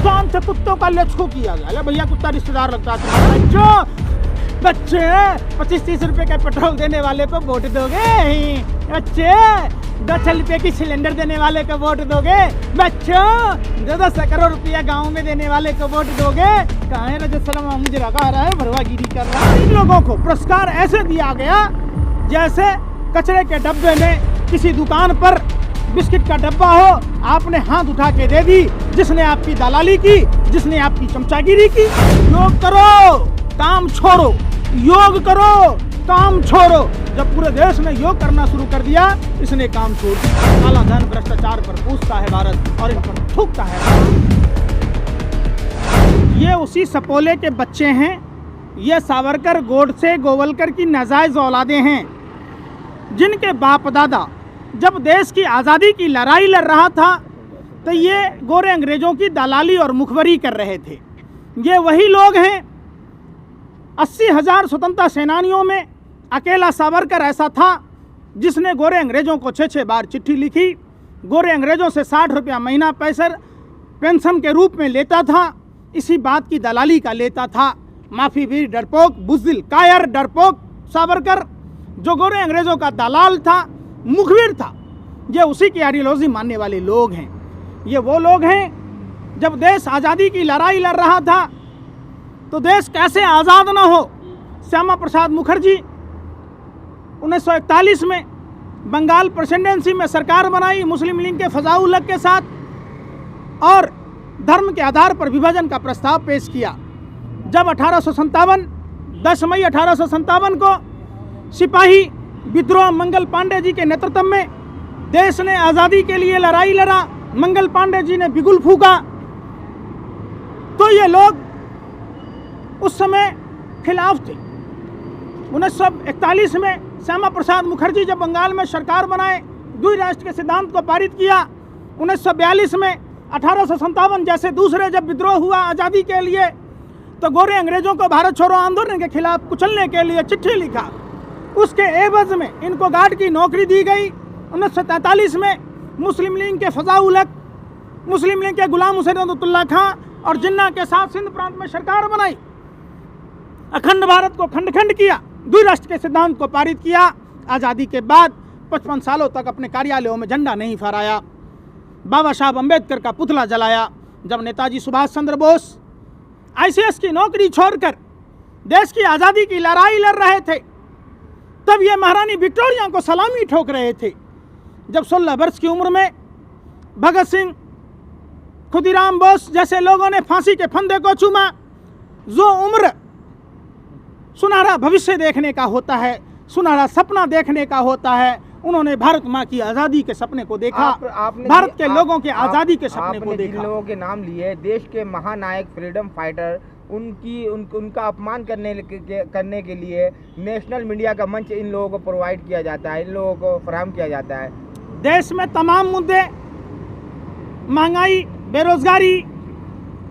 हिंदुस्तान से कुत्तों का लचकू किया गया। अरे भैया कुत्ता रिश्तेदार लगता है तुम्हारा। बच्चे 25-30 रुपए का पेट्रोल देने वाले को वोट दोगे? बच्चे 10 रुपए की सिलेंडर देने वाले को वोट दोगे? बच्चों 10 करोड़ रुपया गांव में देने वाले को वोट दोगे? कहाँ है रजत मुझे लगा रहा है भरवागिरी कर रहा है। इन लोगों को पुरस्कार ऐसे दिया गया जैसे कचरे के डब्बे में किसी दुकान पर बिस्किट का डब्बा हो, आपने हाथ उठा के दे दी जिसने आपकी दलाली की, जिसने आपकी चमचागिरी की। योग करो काम छोड़ो, योग करो काम छोड़ो। जब पूरे देश ने योग करना शुरू कर दिया, इसने काम छोड़ दिया। काला धन भ्रष्टाचार पर पूछता है भारत और इन पर थूकता है। ये उसी सपोले के बच्चे हैं, ये सावरकर, गोडसे, गोवलकर की नाजायज औलादे हैं, जिनके बाप दादा जब देश की आज़ादी की लड़ाई लड़ रहा था तो ये गोरे अंग्रेजों की दलाली और मुखबरी कर रहे थे। ये वही लोग हैं, 80,000 स्वतंत्रता सेनानियों में अकेला सावरकर ऐसा था जिसने गोरे अंग्रेजों को 6-6 बार चिट्ठी लिखी, गोरे अंग्रेजों से 60 रुपया महीना पैसा पेंशन के रूप में लेता था, इसी बात की दलाली का लेता था। माफी वीर डरपोक, बुज़दिल, कायर, डरपोक सावरकर जो गोरे अंग्रेजों का दलाल था, मुखबिर था, ये उसी की आइडियोलॉजी मानने वाले लोग हैं। ये वो लोग हैं जब देश आज़ादी की लड़ाई लड़ रहा था तो देश कैसे आज़ाद ना हो। श्यामा प्रसाद मुखर्जी 1941 में बंगाल प्रेसिडेंसी में सरकार बनाई मुस्लिम लीग के फजाउल हक के साथ और धर्म के आधार पर विभाजन का प्रस्ताव पेश किया। जब 1857 10 मई 1857 को सिपाही विद्रोह मंगल पांडे जी के नेतृत्व में देश ने आज़ादी के लिए लड़ाई लड़ा, मंगल पांडे जी ने बिगुल फूका, तो ये लोग उस समय खिलाफ थे। 1941 में श्यामा प्रसाद मुखर्जी जब बंगाल में सरकार बनाए, द्विराष्ट्र के सिद्धांत को पारित किया। 1942 में 1857 जैसे दूसरे जब विद्रोह हुआ आज़ादी के लिए, तो गोरे अंग्रेजों को भारत छोड़ो आंदोलन के खिलाफ कुचलने के लिए चिट्ठी लिखा, उसके एवज में इनको गार्ड की नौकरी दी गई। 1943 में मुस्लिम लीग के फजाउल हक, मुस्लिम लीग के गुलाम हुसैन अब्दुल्ला खां और जिन्ना के साथ सिंध प्रांत में सरकार बनाई, अखंड भारत को खंड खंड किया, द्विराष्ट्र के सिद्धांत को पारित किया। आज़ादी के बाद 55 सालों तक अपने कार्यालयों में झंडा नहीं फहराया, बाबा साहब अम्बेडकर का पुतला जलाया। जब नेताजी सुभाष चंद्र बोस ICS की नौकरी छोड़कर देश की आज़ादी की लड़ाई लड़ रहे थे, तब ये महारानी विक्टोरिया को सलामी ठोक रहे थे। जब 16 वर्ष की उम्र में भगत सिंह, खुदीराम बोस जैसे लोगों ने फांसी के फंदे को चूमा, जो उम्र सुनहरा भविष्य देखने का होता है, सुनहरा सपना देखने का होता है, उन्होंने भारत माँ की आज़ादी के सपने को देखा, भारत के लोगों के आज़ादी के सपने को देखा। जिन लोगों के नाम लिए देश के महानायक, फ्रीडम फाइटर, उनका अपमान करने के लिए नेशनल मीडिया का मंच इन लोगों को प्रोवाइड किया जाता है, इन लोगों को फराहम किया जाता है। देश में तमाम मुद्दे, महंगाई, बेरोजगारी,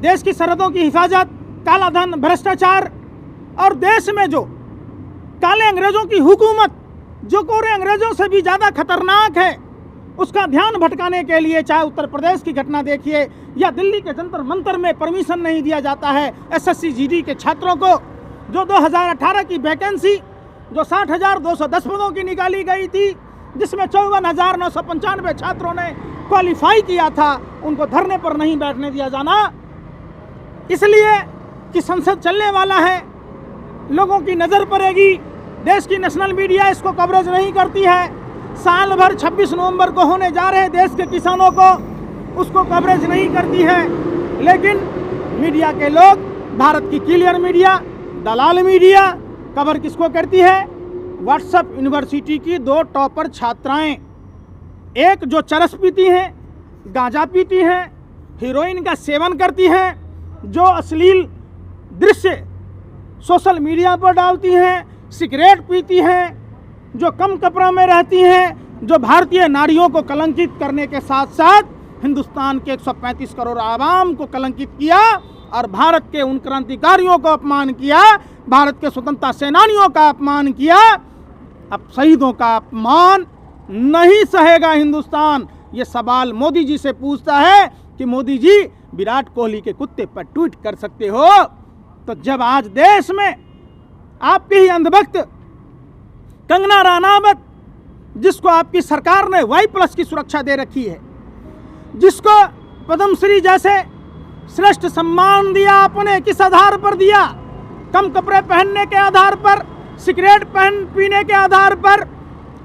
देश की सरहदों की हिफाजत, काला धन, भ्रष्टाचार और देश में जो काले अंग्रेजों की हुकूमत जो गोरे अंग्रेजों से भी ज़्यादा खतरनाक है, उसका ध्यान भटकाने के लिए, चाहे उत्तर प्रदेश की घटना देखिए या दिल्ली के जंतर मंतर में परमिशन नहीं दिया जाता है SSC GD के छात्रों को, जो 2018 की वैकेंसी जो 60,210 पदों की निकाली गई थी, जिसमें 54,995 छात्रों ने क्वालिफाई किया था, उनको धरने पर नहीं बैठने दिया जाना, इसलिए कि संसद चलने वाला है, लोगों की नज़र पड़ेगी, देश की नेशनल मीडिया इसको कवरेज नहीं करती है। साल भर 26 नवंबर को होने जा रहे देश के किसानों को, उसको कवरेज नहीं करती है। लेकिन मीडिया के लोग, भारत की क्लियर मीडिया, दलाल मीडिया कवर किसको करती है? व्हाट्सएप यूनिवर्सिटी की 2 टॉपर छात्राएं, एक जो चरस पीती हैं, गांजा पीती हैं, हीरोइन का सेवन करती हैं, जो अश्लील दृश्य सोशल मीडिया पर डालती हैं, सिगरेट पीती हैं, जो कम कपड़ा में रहती हैं, जो भारतीय नारियों को कलंकित करने के साथ साथ हिंदुस्तान के 135 करोड़ आवाम को कलंकित किया और भारत के उन क्रांतिकारियों को अपमान किया, भारत के स्वतंत्रता सेनानियों का अपमान किया। अब शहीदों का अपमान नहीं सहेगा हिंदुस्तान। ये सवाल मोदी जी से पूछता है कि मोदी जी विराट कोहली के कुत्ते पर ट्वीट कर सकते हो, तो जब आज देश में आपकी ही अंधभक्त कंगना रनावत, जिसको आपकी सरकार ने Y+ की सुरक्षा दे रखी है, जिसको पद्मश्री जैसे श्रेष्ठ सम्मान दिया, आपने किस आधार पर दिया? कम कपड़े पहनने के आधार पर, सिगरेट पीने के आधार पर,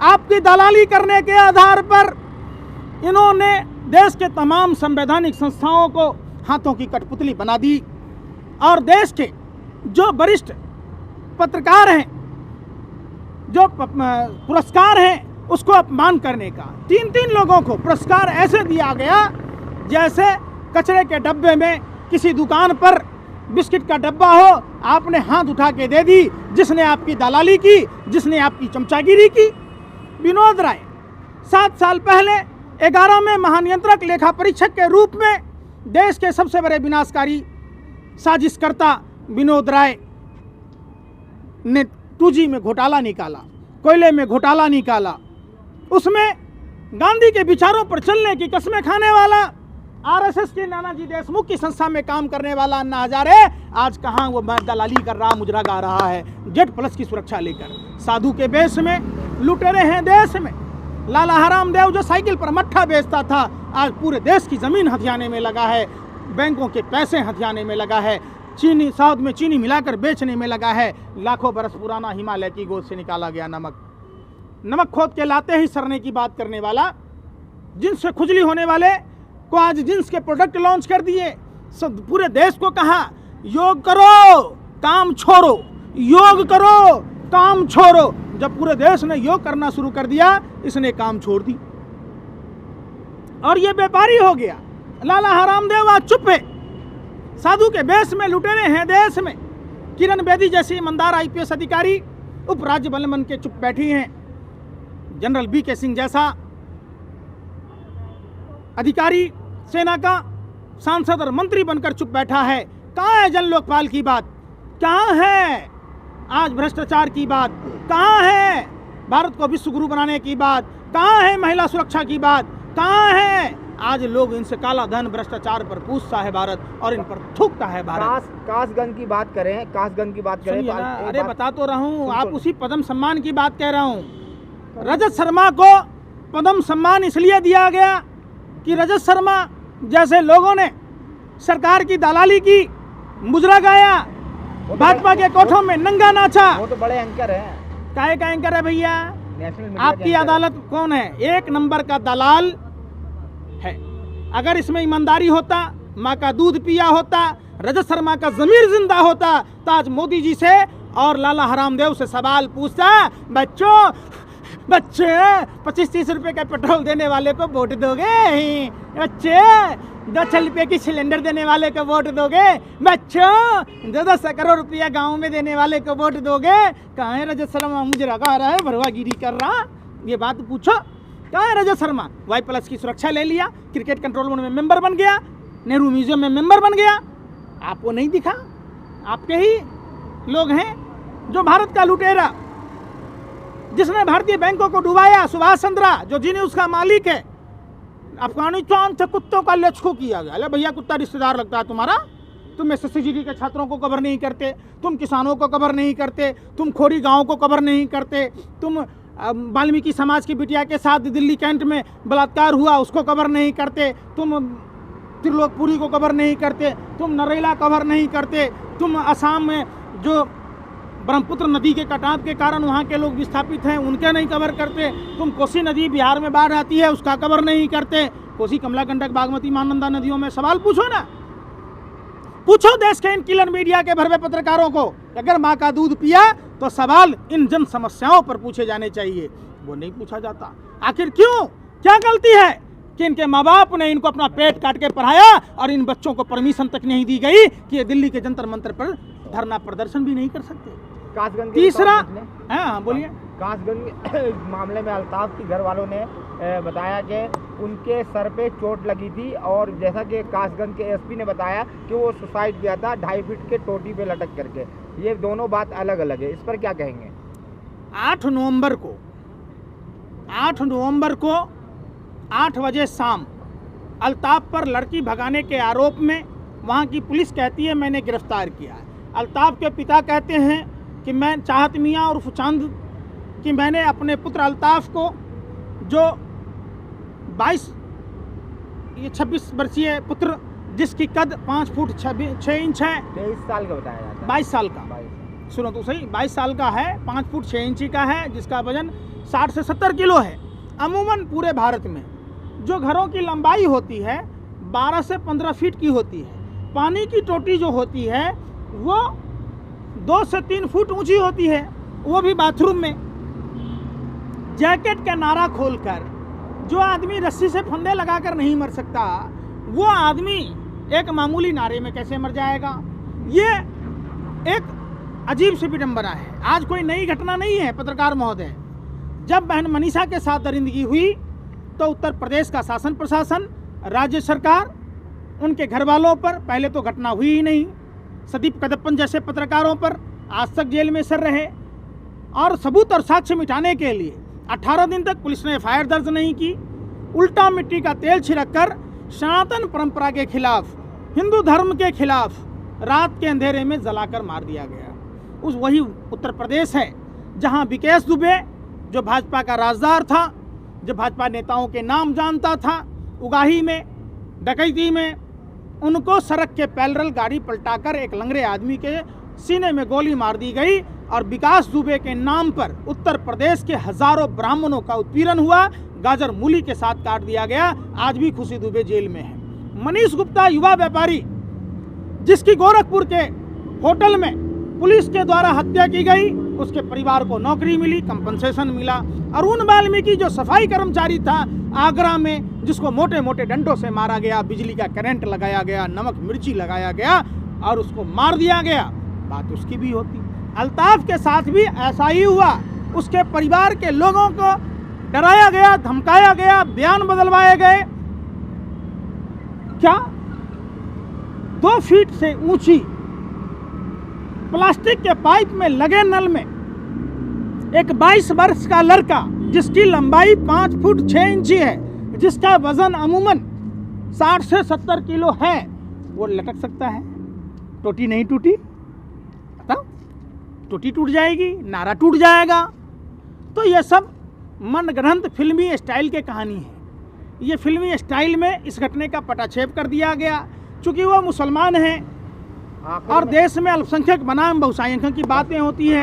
आपकी दलाली करने के आधार पर इन्होंने देश के तमाम संवैधानिक संस्थाओं को हाथों की कठपुतली बना दी और देश के जो वरिष्ठ पत्रकार हैं, जो पुरस्कार हैं, उसको अपमान करने का। 3 लोगों को पुरस्कार ऐसे दिया गया जैसे कचरे के डब्बे में किसी दुकान पर बिस्किट का डब्बा हो, आपने हाथ उठा के दे दी जिसने आपकी दलाली की, जिसने आपकी चमचागिरी की। विनोद राय 7 साल पहले 11 में महानियंत्रक लेखा परीक्षक के रूप में देश के सबसे बड़े विनाशकारी साजिशकर्ता विनोद राय ने 2G में घोटाला निकाला, कोयले में घोटाला निकाला, उसमें गांधी के विचारों पर चलने की कस्में खाने वाला, RSS के नानाजी देशमुख की संस्था में काम करने वाला अन्ना हजारे आज कहाँ वो दलाली कर रहा, मुजरा गा रहा है Z+ की सुरक्षा लेकर। साधु के बेस में लुटेरे हैं देश में। लाला हरामदेव जो साइकिल पर मट्ठा बेचता था, आज पूरे देश की जमीन हथियाने में लगा है, बैंकों के पैसे हथियाने में लगा है, चीनी साउथ में चीनी मिलाकर बेचने में लगा है। लाखों बरस पुराना हिमालय की गोद से निकाला गया नमक खोद के लाते ही सड़ने की बात करने वाला, जिनसे खुजली होने वाले को आज जिन्स के प्रोडक्ट लॉन्च कर दिए। सब पूरे देश को कहा योग करो काम छोड़ो, योग करो काम छोड़ो। जब पूरे देश ने योग करना शुरू कर दिया, इसने काम छोड़ दी और ये व्यापारी हो गया। लाला हरामदेव आज चुप है, साधु के बेस में लुटेरे हैं देश में। किरण बेदी जैसी ईमानदार IPS अधिकारी उप राज्यपाल बन के चुप बैठी हैं। जनरल BK सिंह जैसा अधिकारी सेना का सांसद और मंत्री बनकर चुप बैठा है। कहाँ है जन लोकपाल की बात? कहाँ है आज भ्रष्टाचार की बात? कहाँ है भारत को विश्व गुरु बनाने की बात? कहाँ है महिला सुरक्षा की बात? कहाँ है आज लोग इनसे काला धन भ्रष्टाचार पर पूछता है भारत और इन पर थूकता है भारत। कासगंज की बात करें, कासगंज की बात करें तो अरे बता तो रहा हूँ, आप उसी पद्म सम्मान की बात कह रहा हूँ। रजत शर्मा को पद्म सम्मान इसलिए दिया गया कि रजत शर्मा जैसे लोगों ने सरकार की दलाली की, मुजरा गाया, भाजपा के कोठों में नंगा नाचा। वो तो बड़े एंकर हैं। काहे का एंकर है भैया? आपकी अदालत कौन है? 1 नंबर का दलाल है। अगर इसमें ईमानदारी होता, माँ का दूध पिया होता, रजत शर्मा का जमीर जिंदा होता, तो आज मोदी जी से और लाला हरामदेव से सवाल पूछता, बच्चों 25-30 रुपए का पेट्रोल देने वाले को वोट दोगे? बच्चे 2 रुपए की सिलेंडर देने वाले को वोट दोगे? बच्चों 200 करोड़ रुपया गांव में देने वाले को वोट दोगे? कहाँ है रजत शर्मा? मुझे लगा रहा है भरवागिरी कर रहा। ये बात पूछो, कहाँ है रजत शर्मा? Y+ की सुरक्षा ले लिया, क्रिकेट कंट्रोल बोर्ड में मेंबर बन गया, नेहरू म्यूजियम में मेंबर बन गया। आपको नहीं दिखा? आपके ही लोग हैं जो भारत का लुटेरा, जिसने भारतीय बैंकों को डुबाया, सुभाष चंद्रा जो जिन्हें उसका मालिक है। अफगानिस्तान से कुत्तों का लेचको किया गया। अरे भैया कुत्ता रिश्तेदार लगता है तुम्हारा? तुम SSCGD के छात्रों को कवर नहीं करते, तुम किसानों को कवर नहीं करते, तुम खोरी गाँव को कवर नहीं करते, तुम वाल्मीकि समाज की बिटिया के साथ दिल्ली कैंट में बलात्कार हुआ उसको कवर नहीं करते, तुम त्रिलोकपुरी को कवर नहीं करते, तुम नरेला कवर नहीं करते, तुम असम में जो ब्रह्मपुत्र नदी के कटाव के कारण वहाँ के लोग विस्थापित हैं उनके नहीं कवर करते, तुम कोसी नदी बिहार में बाढ़ आती है उसका कवर नहीं करते, कोसी कमला गंडक बागमती महानंदा नदियों में सवाल पूछो ना, पूछो देश के इन किलर मीडिया के भरवे पत्रकारों को। अगर माँ का दूध पिया तो सवाल इन जन समस्याओं पर पूछे जाने चाहिए, वो नहीं पूछा जाता। आखिर क्यों? क्या गलती है कि इनके माँ बाप ने इनको अपना पेट काट के पढ़ाया और इन बच्चों को परमिशन तक नहीं दी गई कि ये दिल्ली के जंतर मंतर पर धरना प्रदर्शन भी नहीं कर सकते। कासगंज तीसरा, हाँ बोलिए। कासगंज मामले में अल्ताफ की घर वालों ने बताया कि उनके सर पे चोट लगी थी और जैसा कि कासगंज के SP ने बताया कि वो सुसाइड किया था 2.5 फीट के टोटी पे लटक करके। ये दोनों बात अलग अलग है, इस पर क्या कहेंगे? 8 नवंबर को 8 बजे शाम अल्ताफ पर लड़की भगाने के आरोप में वहाँ की पुलिस कहती है मैंने गिरफ्तार किया है। अल्ताफ के पिता कहते हैं कि मैं चाहत मियाँ और चांद कि मैंने अपने पुत्र अल्ताफ को जो 26 वर्षीय पुत्र जिसकी कद 5 फुट 6 इंच है, 23 साल का बताया जाता है, 22 साल का, सुनो तो सही, 22 साल का है, 5 फुट 6 इंची का है, जिसका वजन 60 से 70 किलो है। अमूमन पूरे भारत में जो घरों की लंबाई होती है 12 से 15 फीट की होती है, पानी की टोटी जो होती है वो 2 से 3 फुट ऊंची होती है, वो भी बाथरूम में। जैकेट का नारा खोलकर जो आदमी रस्सी से फंदे लगाकर नहीं मर सकता, वो आदमी एक मामूली नारे में कैसे मर जाएगा? ये एक अजीब सी विडंबना है। आज कोई नई घटना नहीं है पत्रकार महोदय। जब बहन मनीषा के साथ दरिंदगी हुई तो उत्तर प्रदेश का शासन प्रशासन, राज्य सरकार, उनके घर वालों पर पहले तो घटना हुई ही नहीं, सदीप कदप्पन जैसे पत्रकारों पर आज तक जेल में सर रहे, और सबूत और साक्ष्य मिटाने के लिए 18 दिन तक पुलिस ने FIR दर्ज नहीं की। उल्टा मिट्टी का तेल छिड़ककर सनातन परंपरा के खिलाफ, हिंदू धर्म के खिलाफ रात के अंधेरे में जलाकर मार दिया गया। उस वही उत्तर प्रदेश है जहां विकेश दुबे जो भाजपा का राजदार था, जो भाजपा नेताओं के नाम जानता था, उगाही में, डकैती में, उनको सड़क के पैरेलल गाड़ी पलटाकर एक लंगड़े आदमी के सीने में गोली मार दी गई। और विकास दुबे के नाम पर उत्तर प्रदेश के हजारों ब्राह्मणों का उत्पीड़न हुआ, गाजर मूली के साथ काट दिया गया। आज भी खुशी दुबे जेल में है। मनीष गुप्ता युवा व्यापारी जिसकी गोरखपुर के होटल में पुलिस के द्वारा हत्या की गई, उसके परिवार को नौकरी मिली, कंपनसेशन मिला। अरुण वाल्मीकि जो सफाई कर्मचारी था आगरा में, जिसको मोटे मोटे डंडों से मारा गया, बिजली का करंट लगाया गया, नमक मिर्ची लगाया गया और उसको मार दिया गया, बात उसकी भी होती। अल्ताफ के साथ भी ऐसा ही हुआ। उसके परिवार के लोगों को डराया गया, धमकाया गया, बयान बदलवाए गए। क्या 2 फीट से ऊंची प्लास्टिक के पाइप में लगे नल में एक 22 वर्ष का लड़का जिसकी लंबाई 5 फुट 6 इंची है, जिसका वजन अमूमन 60 से 70 किलो है, वो लटक सकता है? टोटी नहीं टूटी? बताओ, टोटी टूट जाएगी, नारा टूट जाएगा। तो ये सब मनगढ़ंत फिल्मी स्टाइल के कहानी है। ये फिल्मी स्टाइल में इस घटने का पटाक्षेप कर दिया गया। चूंकि वो मुसलमान हैं और देश में अल्पसंख्यक बनाम बहुसंख्यक की बातें होती हैं।